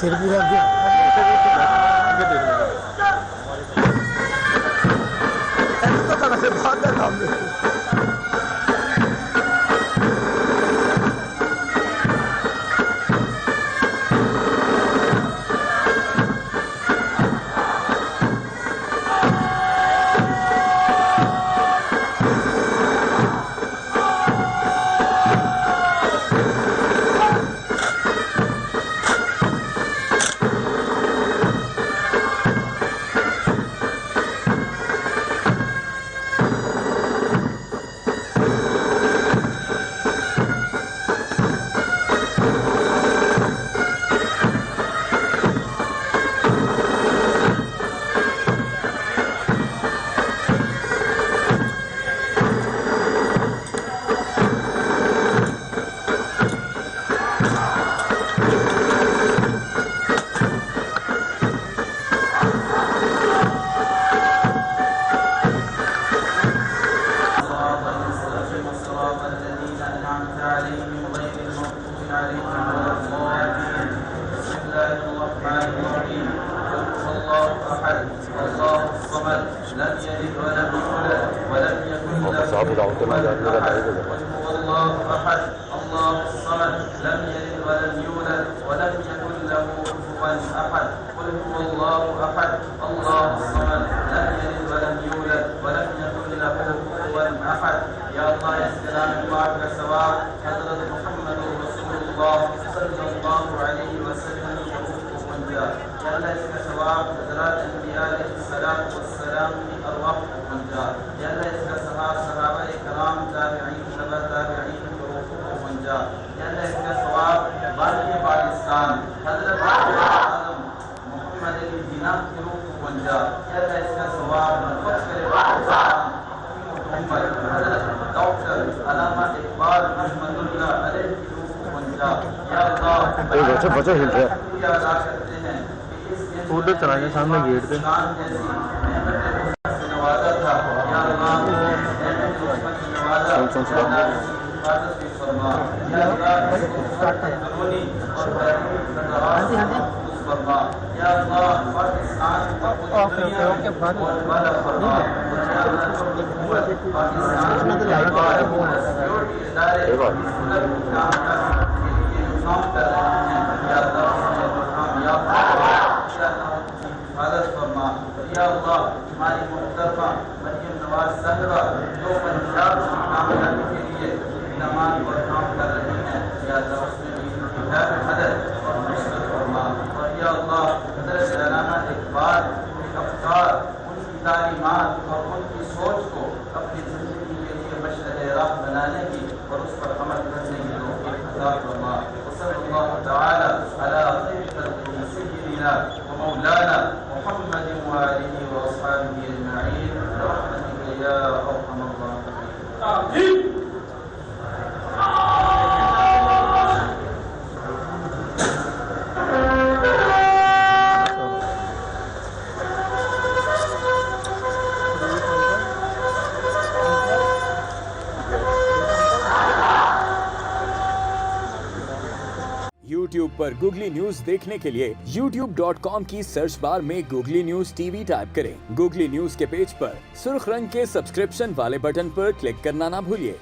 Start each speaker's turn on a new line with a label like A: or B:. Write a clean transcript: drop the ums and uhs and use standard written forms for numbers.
A: सिर भी रख दिया। तो कहाँ से भाग गया सामने। बच्चा हिल रहा उधर चला गया सामने गेट पे। हमारी मुहतरमा मरियम नवाज सहरा जो पंजाब की कामयाबी के लिए इनामात और काम कर रही हैं, या अल्लाह उसमें भी मदद और नुसरत फरमा। और या अल्लाह हज़रत मौलाना इकबाल के अफ़कार, उनकी तालीमात और उनकी सोच को अपनी ज़िंदगी के लिए मशअल राह बनाने की और उस पर अमल करने की तौफ़ीक़ अता फरमा। सल्लल्लाहु तआला अला खैरि ख़ल्क़िही सय्यिदिना व मौलाना मुहम्मद व आलिहि व अस्हाबिही अजमईन बिरहमतिका या अरहमर राहिमीन।
B: YouTube पर गूगली न्यूज देखने के लिए youtube.com की सर्च बार में गूगली न्यूज टीवी टाइप करें। गूगली न्यूज के पेज पर सुर्ख रंग के सब्सक्रिप्शन वाले बटन पर क्लिक करना ना भूलिए।